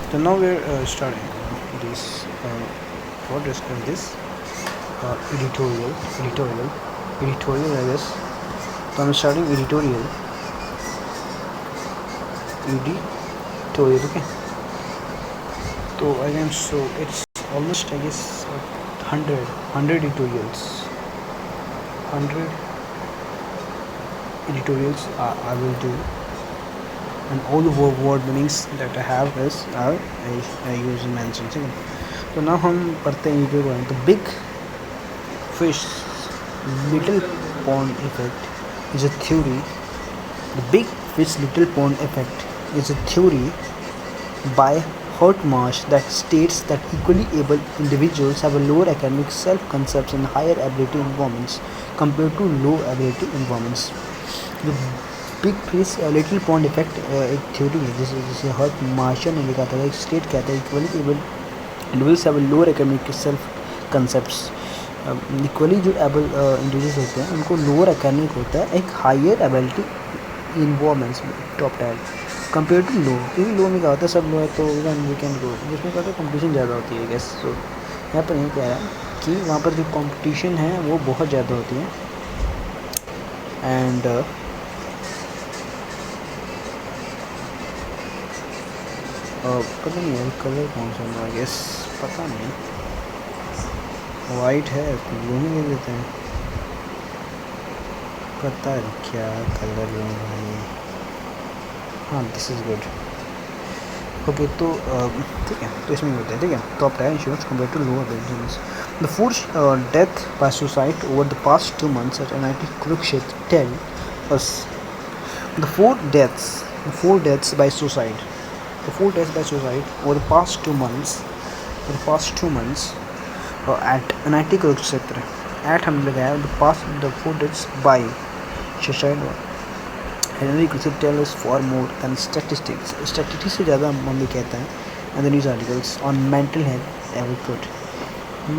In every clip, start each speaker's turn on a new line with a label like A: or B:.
A: So now we're starting this what is called this editorial I guess. So I'm starting editorial, okay. So again, so it's almost I guess 100 editorials, 100 editorials I will do, and all the word meanings that I have is I use in mention. तो now हम पढ़ते हैं video को. The big fish little pond effect is a theory. The big fish little pond effect is a theory by Hortmarsh that states that equally able individuals have a lower academic self-concept and higher ability environments compared to low ability environments. The big fish little pond effect एक theory है जिसे हर्टमार्श ने लिखा था. एक state कहता है equally able individuals have a lower academic self concepts. Equally जो एबल इंडिविजुअल्स होते हैं उनको लोअर एकेडमिक होता है, एक हायर एबिलिटी इन्वॉर्मेंट्स में top tier compare to low. क्योंकि लो में क्या होता है सब लो है तो वी कैन गो, जिसमें क्या होता है कॉम्पिटिशन ज़्यादा होती है गैस. सो यहाँ पर ये कह रहा है कि वहाँ पर जो कॉम्पिटिशन है वो बहुत ज़्यादा होती है. एंड पता नहीं है कलर कौन सा है, गेस पता नहीं. वाइट है तो ब्लू में ले लेते हैं. पता है क्या कलर लूँगा ये. हाँ दिस इज़ गुड. ओके तो ठीक है, तो इसमें होता है ठीक है. Top tier insurance compare to lower business. The fourth death by suicide over the past 2 months at NIT Kurukshetra tell us the four deaths by suicide. The 4 deaths by suicide over the past 2 months at NIT Kurukshetra. At हम लगाया the 4 deaths by suicide. NIT Kurukshetra tell us far more than statistics. Statistics से ज़्यादा mummy कहता है. And the news articles on mental health ever could.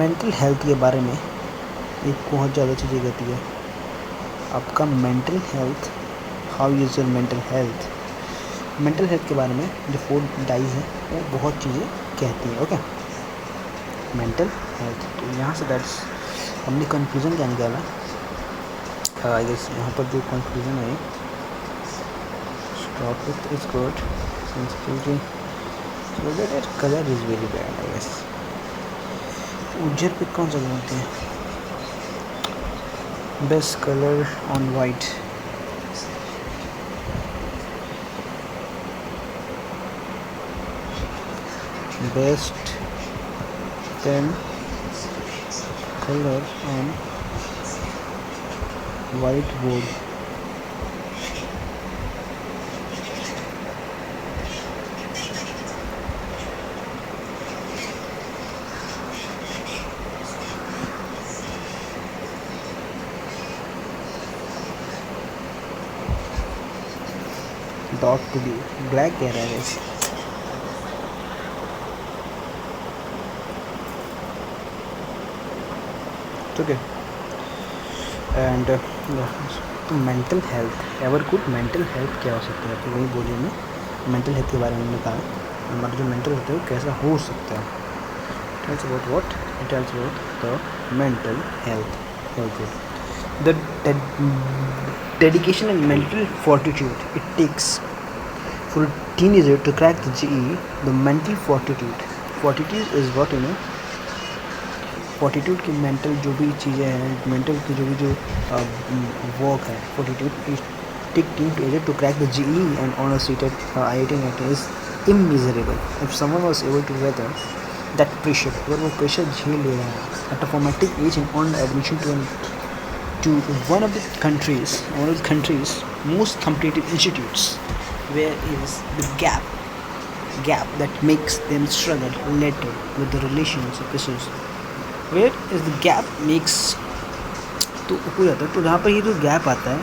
A: Mental health के बारे में एक बहुत ज़्यादा चीज़ें कहती है. आपका mental health, how is your mental health. Mental health के बारे में जो 4 डाइज हैं वो बहुत चीज़ें कहती हैं. Okay mental health. तो यहाँ से दैट्स हमने कंक्लूजन क्या निकाला. आई गेस यहाँ पर जो कंक्लूजन है stop with is good sensitivity so that colour is very bad. I guess उज्जर पे कौन सा लगाते हैं. Best colour on white. Best pen color on whiteboard. Dot to be black कह रहा है. ओके एंड तो mental health ever good. Mental health क्या हो सकता है तो वही बोलिए मैं मेंटल हेल्थ के बारे में हमने कहा. हमारा जो मेंटल हेल्थ है वो कैसा हो सकता है. Tells about what it tells about the mental health ever good. The dedication and mental fortitude it takes for a teenager to crack the GE. The mental fortitude is what you know. Fortitude की mental जो भी चीज़ें हैं, mental की जो भी work है, fortitude is take team to to crack the GE and honor seat at IIT NIT is immeasurable. If someone was able to weather that pressure, अगर वो प्रेशर झेल ले रहा है at a formative age and on admission to one of the countries most competitive institutes, where is the gap that makes them struggle later with the relationship issues. Where is the gap makes तो हो जाता है. तो जहाँ पर ये जो gap आता है,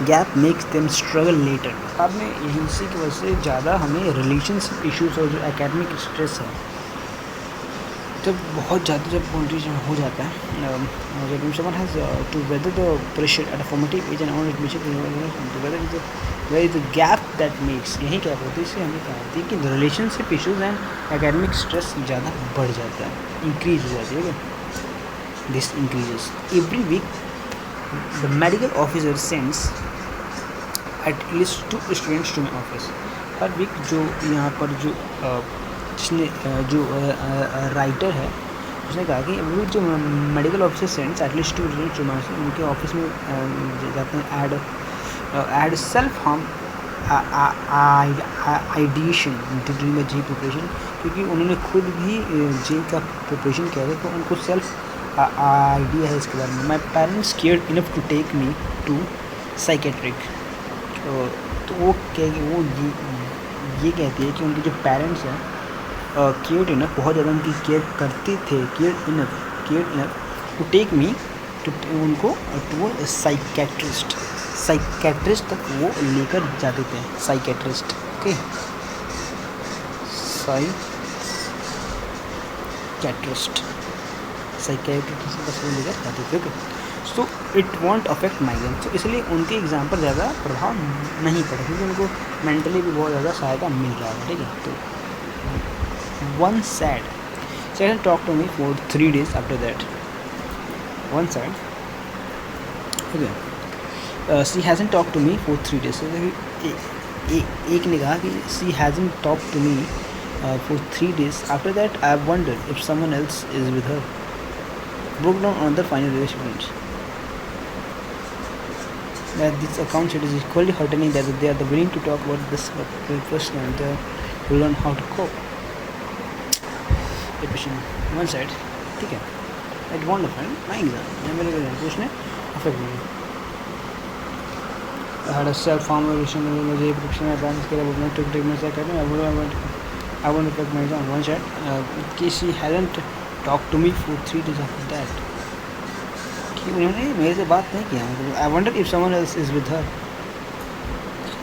A: gap makes them struggle later. बाद में इसी की वजह से ज़्यादा हमें रिलेशनशिप इश्यूज और जो एकेडमिक स्ट्रेस है जब बहुत ज़्यादा जब बाउंड्रीज हो जाता है, जब someone has to weather the pressure at a formative age and on admission to whether there is a gap that makes, यही क्या होती है, इससे हमें क्या होती है कि relationship issues and academic stress ज़्यादा बढ़ जाता है, इंक्रीज हो जाती है. This increases every week the medical officer sends at least 2 students to my office. हर वीक जो यहाँ पर जो जिसने जो राइटर है उसने कहा कि वो जो medical officer sends at least 2 students to my, उनके ऑफिस में जाते हैं add self harm ideation during the J preparation, क्योंकि उन्होंने खुद भी जे का प्रिपरेशन किया था तो उनको सेल्फ आइडिया है इसके बारे में. My parents cared enough to take me to psychiatric. तो वो ये कहती है कि उनके जो पेरेंट्स हैं केयर इनफ, बहुत ज़्यादा उनकी केयर करते थे, care enough to take me to उनको टू साइकेट्रिस्ट तक वो लेकर जाते थे. साइकेट्रिस्ट, ओके, साइकेट्रिस्ट तक वो लेकर जाते थे. Okay, so it won't affect migraine. तो इसलिए उनके एग्ज़ाम पर ज़्यादा प्रभाव नहीं पड़ा क्योंकि उनको मेंटली भी बहुत ज़्यादा सहायता मिल रहा है. ठीक है, तो one said she hasn't talked to me for 3 days after that. One said, okay, she hasn't talked to me for 3 days. एक ने कहा कि she hasn't talked to me for 3 days. After that, I wondered if someone else is with her. Broke down on the final relationships. That this account it is equally heartening that they are willing to talk about this person and they will learn how to cope. Depression one side. ठीक है, it won't affect my exam. मेरे को उसने affect नहीं. had a self harm relation में मुझे depression में balance किया. वो मैं टिक टिक में से कहते हैं I want affect my exam. One side कि she hasn't talk to me for 3 days after that, कि उन्होंने मेरे से बात नहीं किया. I wonder if someone else is with her,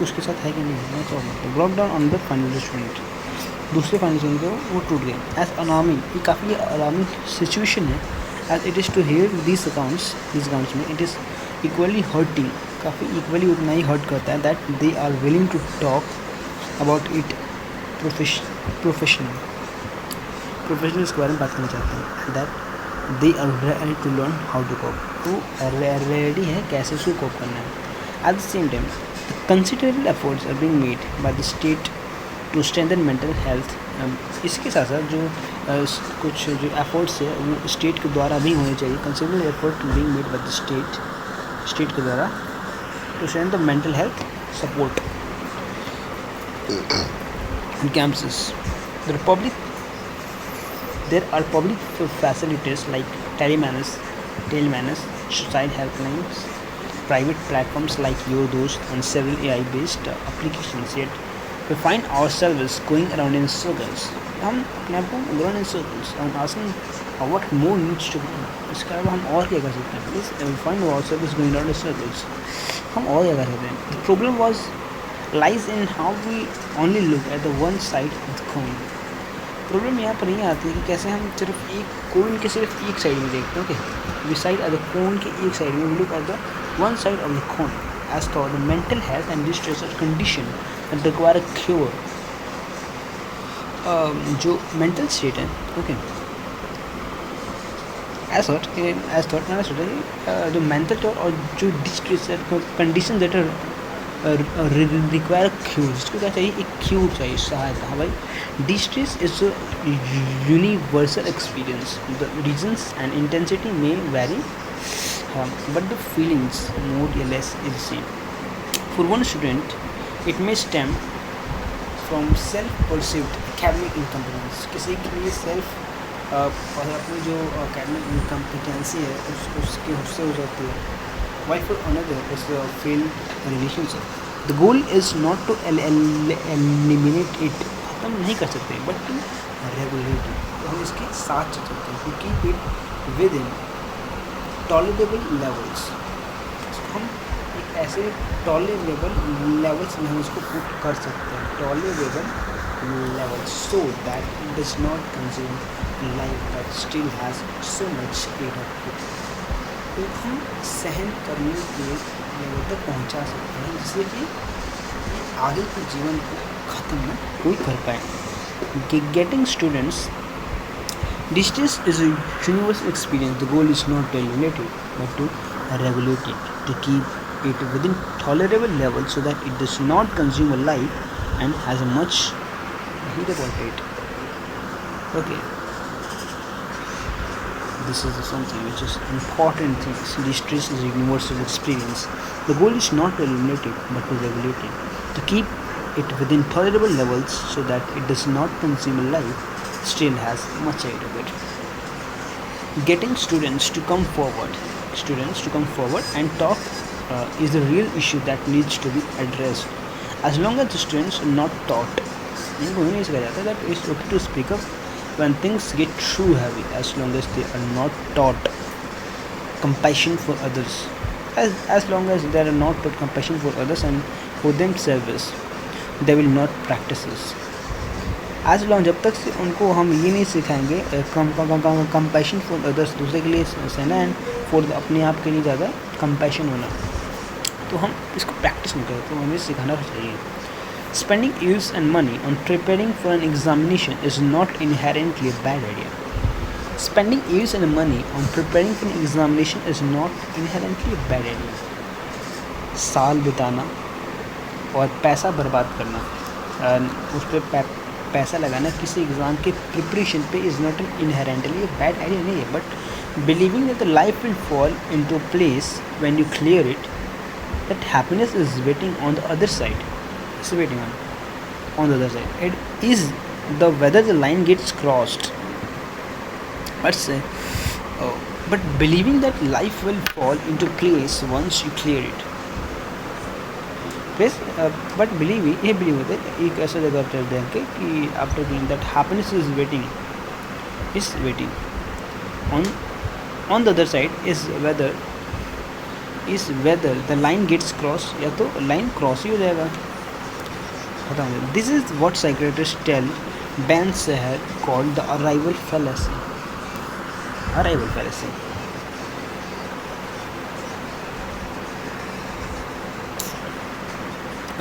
A: उसके साथ है कि नहीं. तो block down on the final student. दूसरे फाइनेंशियल को वो टूट गए. एज अलार्मिंग, ये काफ़ी अलार्मिंग सिचुएशन है. As it is to hear this accounts में इट इज़ इक्वली हर्टिंग, काफ़ी इक्वली उतना ही हर्ट करता है. That they are willing to talk about it professional इसके बारे में बात करना चाहते हैं. That they are ready to learn how to cope, तो रेडी है कैसे उसको कोप करना है. At the same time considerable efforts are being made by the state to strengthen mental health. इसके साथ साथ जो कुछ जो एफर्ट्स है वो स्टेट के द्वारा भी होने चाहिए. Considerable effort being made by the state के द्वारा to strengthen mental health support in campuses. There are public facilities like telemedicine, suicide helplines, private platforms like Your Dost and several AI-based applications. Yet we find ourselves going around in circles. हम अपने आप को around in circles. I'm asking what more needs to be done. इसके अलावा हम और क्या कर सकते हैं? We find ourselves going around in circles. हम और क्या कर सकते हैं? The problem lies in how we only look at the one side of the coin. Problem यहाँ पर नहीं आती है कि कैसे हम सिर्फ एक कोइन के सिर्फ एक साइड में देखते हैं. Okay, we side at the coin के एक साइड में, we look at the one side of the coin. As for the mental health and distress condition that require a cure. जो मेंटल स्टेट है, okay, as thought मैंने सोचा कि जो mental state और जो distress condition that require cure, जिसको क्या चाहिए, एक क्यूर चाहिए, सहायता. हाँ भाई, distress is universal experience. The regions and intensity में वैरी, बट द फीलिंग्स मोर या less is same. For one student it may stem from self perceived academic incompetence. किसी के लिए सेल्फ और अपनी जो एकेडमिक इनकम्पिटेंसी है उसके उससे हो जाती है. While for another is the failed relationship. The goal is not to eliminate it. खत्म नहीं कर सकते, but to regulate it. तो हम इसके साथ चल सकते हैं, to keep it within tolerable levels. हम एक ऐसे tolerable levels में हम इसको put कर सकते हैं. Tolerable level so that it does not consume life but still has so much aid of it. तो हम सहन करने के लेवल तक पहुंचा सकते हैं जिससे कि आगे के जीवन को ख़त्म न कोई कर पाए. Getting students. Distance is a universal experience. The goal is not to eliminate it, but to regulate it, to keep it within tolerable levels so that it does not consume a life and has a much heat about it. Okay, this is something which is important thing. Distress is a universal experience. The goal is not to eliminate it, but to regulate it, to keep it within tolerable levels so that it does not consume a life still has much aid of it. Getting students to come forward and talk is a real issue that needs to be addressed. As long as the students are not taught, इनको नहीं सिखाया जाता that it's okay to speak up when things get too heavy. As long as they are not taught compassion for others, as long as they are not taught compassion for others and for themselves, they will not practice this. As long जब तक से उनको हम ये नहीं सिखाएंगे compassion for others, दूसरे के लिए सहना एंड फॉर अपने आप के लिए ज़्यादा कंपैशन होना, तो हम इसको प्रैक्टिस नहीं करें. तो हमें सिखाना चाहिए. Spending use and money on preparing for an examination is not inherently a bad idea. Spending use and money on preparing for an examination is not inherently a bad idea. साल बिताना और पैसा बर्बाद करना, उस पर पैसा लगाना किसी एग्ज़ाम के प्रिपरेशन पे is not an inherently bad idea नहीं है. But believing that the life will fall into place when you clear it, that happiness is waiting on the other side, is waiting on the other side. It is the whether the line gets crossed, but believing that life will fall into place once you clear it. Place but believe होता है एक ऐसा जगह पर देख के कि after believing that happiness is waiting on the other side is whether the line gets cross, या तो लाइन क्रॉस ही हो जाएगा, खत्म हो जाएगा. This is what psychiatrist tell Ben Shahar called the arrival fallacy.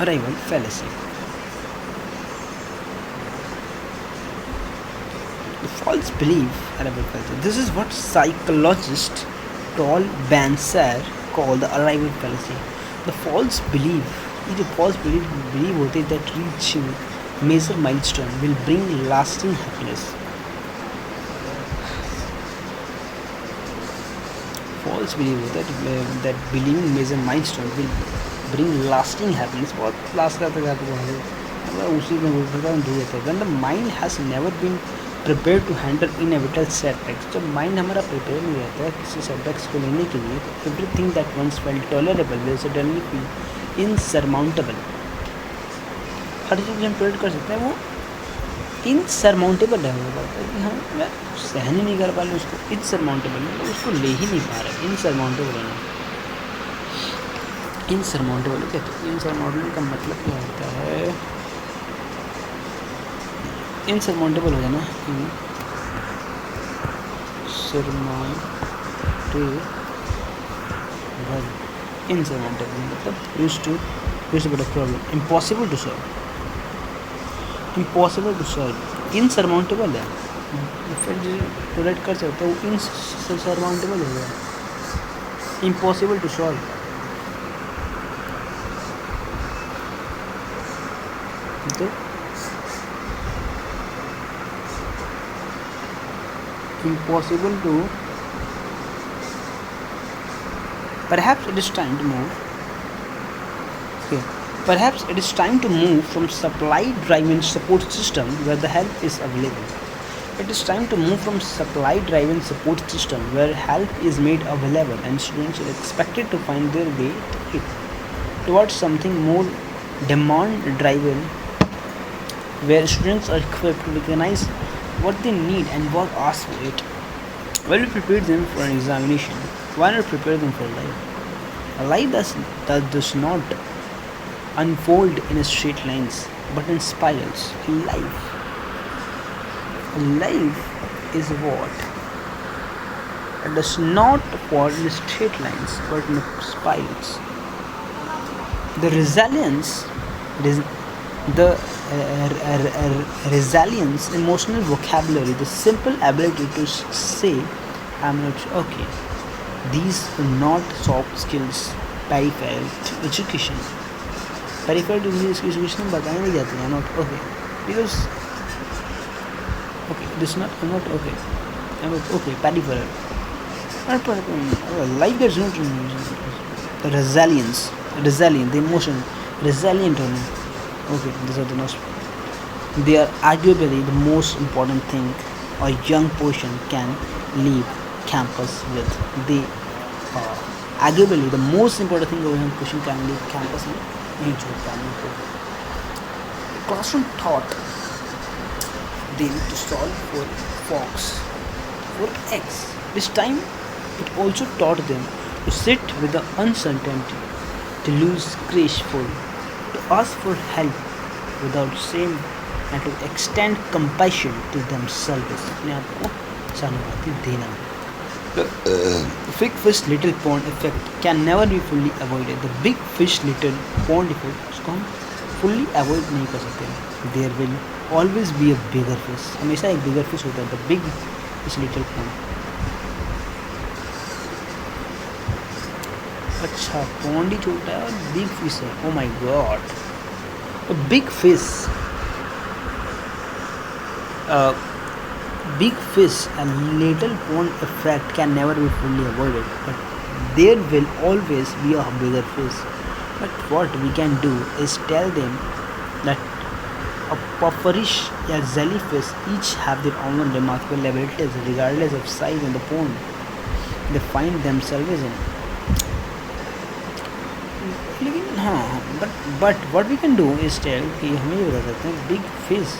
A: Arrival fallacy. The false belief, arrival fallacy. This is what psychologist Paul Banser call the arrival fallacy. The false belief, ये जो false belief होते हैं that reaching major milestone will bring lasting happiness. False belief होता है that believing major milestone will bring lasting happiness. बहुत last करता है आपको वहाँ से, मतलब उसी में दूर रहता है. When the mind has never been prepared to handle inevitable setbacks, जब माइंड हमारा प्रिपेयर नहीं रहता है किसी सेटबैक्स को लेने के लिए, तो everything that once felt tolerable will suddenly feel insurmountable. हर चीज़ हम टॉलरेट कर सकते हैं वो इनसरमाउंटेबल है, कि हाँ मैं सहन ही नहीं कर पा रहे उसको. इनसरमाउंटेबल मतलब उसको ले ही नहीं पा रहे. इनसरमाउंटेबल है, इनसरमाउंटेबल कहते हैं. इनसरमाउंटेबल का मतलब क्या होता है? इनसरमाउंटेबल हो जाना, इनसरमाउंटेबल मतलब use to but a problem, impossible to solve. Insurmountable है, फिर जो टॉलरेट कर सकते हो वो इनसरमाउंटेबल हो गया. इम्पॉसिबल टू सॉल्व तो impossible to. Perhaps it is time to move from supply driven support system where the help is available. It is time to move from supply driven support system where help is made available and students are expected to find their way to it, towards something more demand driven, where students are equipped to recognize what they need and work ask for it. When we prepare them for an examination, why not prepare them for life? A life that does not unfold in straight lines. but in spirals. Life is what? It does not fall in straight lines, but in spirals. The resilience, res- the resilience, emotional vocabulary, the simple ability to say, "I'm not okay." These are not soft skills, peripheral to education. Peripheral to education बताया नहीं जाती है not okay because okay this is not I'm not okay I'm not okay peripheral. Life gets not the resilient, the emotion, resilient only. Okay, these are the most. They are arguably the most important thing a young person can leave campus with. They are arguably the most important thing a young person can leave campus में नहीं छोड़ पाने को. The classroom taught them to solve for fox, for X. This time, it also taught them to sit with the uncertainty, to lose graceful, to ask for help without shame, and to extend compassion to themselves. अपने आप को सहानुभूति देना. The big fish little pond effect can never be fully avoided. The big fish little pond effect उसको हम fully avoid नहीं कर सकते. There will always be a bigger fish. हमेशा एक bigger fish होता है. The big fish little pond. अच्छा पॉन्ड ही छोटा है और बिग फिश है. Oh my God. Big fish big fish and little pond effect can never be fully avoided, but there will always be a bigger fish. But what we can do is tell them that a pufferish or jellyfish each have their own remarkable abilities regardless of size in the pond they find themselves in. लेकिन हाँ but what we can do is tell कि हमें ये बता सकते हैं big fish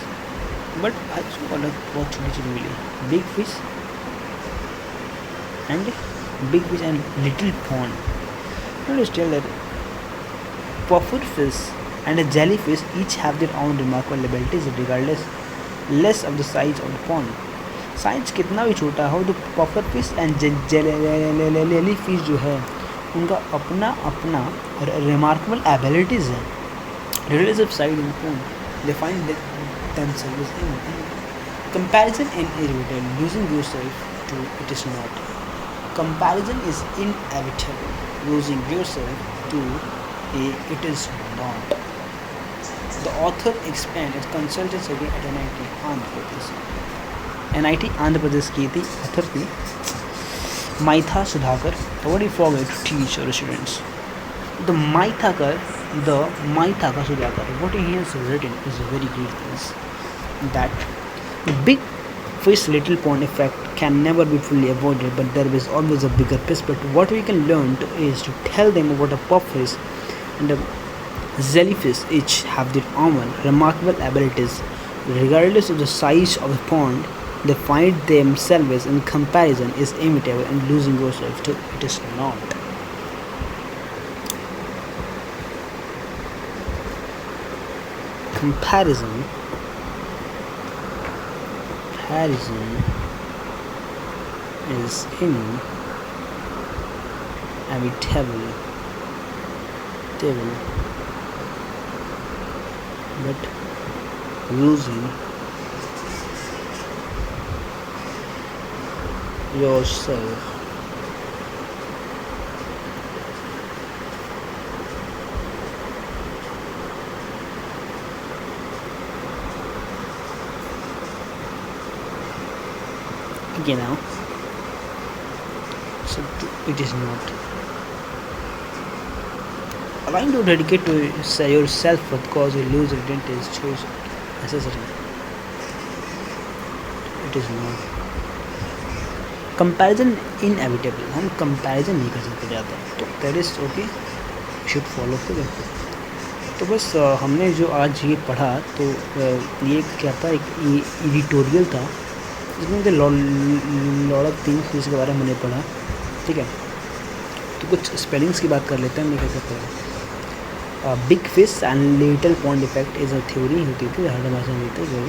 A: but आज अलग बहुत छोटी छोटी मिली. Big fish and little pond. Let us tell that puffer fish and a jellyfish each have their own remarkable abilities regardless less of the size of the pond. Size कितना भी छोटा हो तो puffer fish and jelly fish जो है उनका अपना अपना रिमार्केबल एबिलिटीज़ है. regardless of size in pond they find themselves in. Comparison inevitable. Losing yourself to it is not. Comparison is inevitable. Losing yourself to it is not. The author expanded its consultant study at NIT Andhra Pradesh. NIT Andhra Pradesh की थी author थी Maitha Sudhakar. What do you forget to teach your students? The Maithaka Sudhakar. What he has written is very great things. That the big fish little pond effect can never be fully avoided, but there is always a bigger fish. But what we can learn is to tell them about a puffish and a jellyfish each have their own remarkable abilities. Regardless of the size of the pond, they find themselves in. Comparison is inevitable, and losing yourself to it is not. Comparison is inevitable, but losing yourself again now. So it is not. Allowing to dedicate to yourself for the cause you lose your identity is choice necessary. It is not. Comparison inevitable. हम comparison नहीं कर सकते ज़्यादा. तो that is okay. Should follow through. तो बस हमने जो आज ये पढ़ा तो ये क्या था एक एडिटोरियल था जिसमें मुझे लॉर्ड ऑफ थिंग्स के बारे में मैंने पढ़ा. ठीक है तो कुछ स्पेलिंग्स की बात कर लेते हैं. मैं क्या कहता हूँ big fish and little pond effect is a theory होती थी, हर भाषा में होती थी।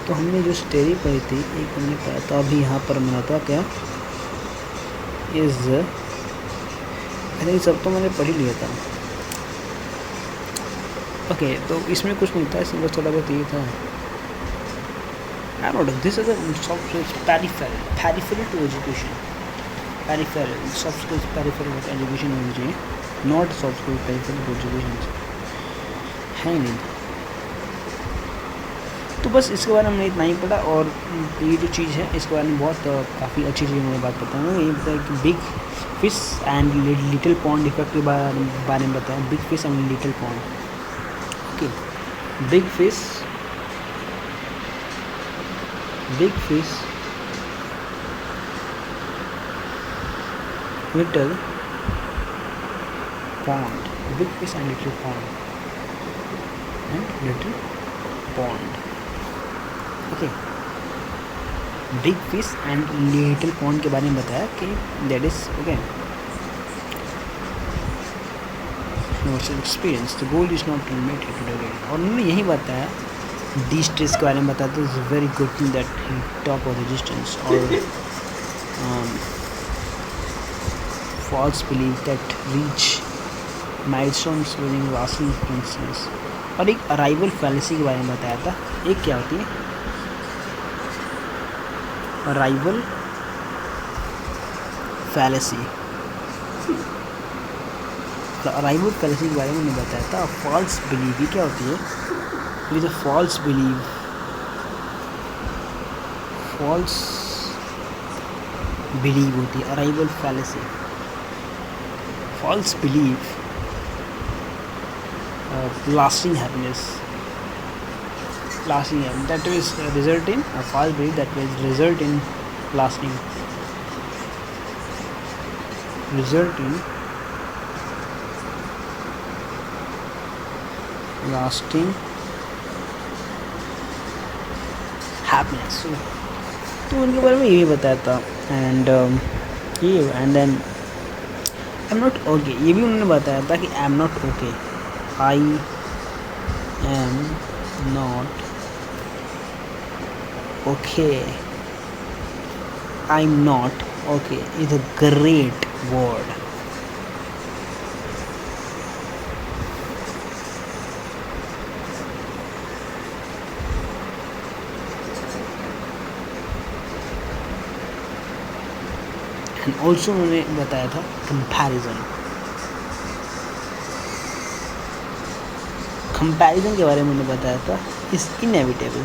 A: तो हमने जो स्टोरी पढ़ी थी, एक हमने पढ़ा था, अभी यहाँ पर मिला था क्या इज़, अरे सब तो मैंने पढ़ ही लिया था। ओके तो इसमें कुछ नहीं था, इसमें बस थोड़ा बहुत ये था। I don't know, this is a soft skills peripheral to education, peripheral soft skills peripheral to education होनी चाहिए, not soft skills peripheral to education है नहीं। तो बस इसके बारे में हमने इतना ही पढ़ा, और ये जो चीज़ है इसके बारे में बहुत काफ़ी अच्छी चीज़ मैं बात बताऊँगा। ये बताया कि big fish and little pond effect के बारे में बताया, big fish and little pond. Okay, big fish little pond, big fish and little pond, okay, big fish and little pond के बारे में बताया कि that is okay, universal experience, the goal is not to limit it to the game। और उन्होंने यही बताया distance के बारे में बताया, तो is very good thing that he talk of the distance, और false belief that reach milestones within lasting influences, और एक अराइवल फैलेसी के बारे में बताया था। एक क्या होती है अराइवल फैलेसी, अराइवल फैलेसी के बारे में नहीं बताया था। फॉल्स बिलीव क्या होती है, विद अ फॉल्स बिलीव होती है arrival fallacy. false belief lasting happiness that will result in a false belief that will result in lasting happiness। तो उनके बारे में यही बताया था। एंड ये and then I am not okay, ये भी उन्होंने बताया था कि I am not okay, I am not okay, I am not okay is a great word. And also उन्होंने बताया था कंपैरिजन के बारे में उन्होंने बताया था, इज इनएविटेबल,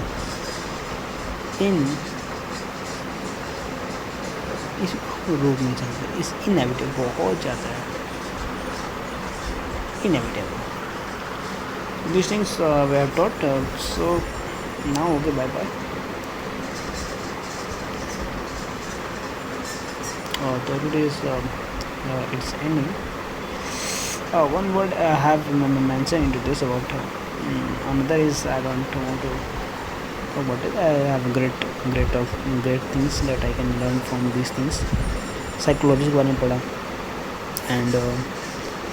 A: इसको रोक नहीं सकते, इस इनएविटेबल बहुत ज़्यादा है, inevitable. This things we have taught, so now okay, bye bye. So today's it's ending. One word I have mentioned into this about another is I don't want to talk about it. I have great things that I can learn from these things. Psychology के बारे में पढ़ा, and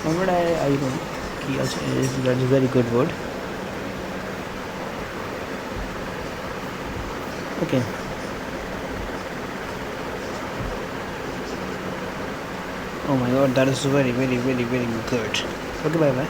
A: one word I know कि that is very good word. Okay. Oh my god, that is very good. Okay, bye bye.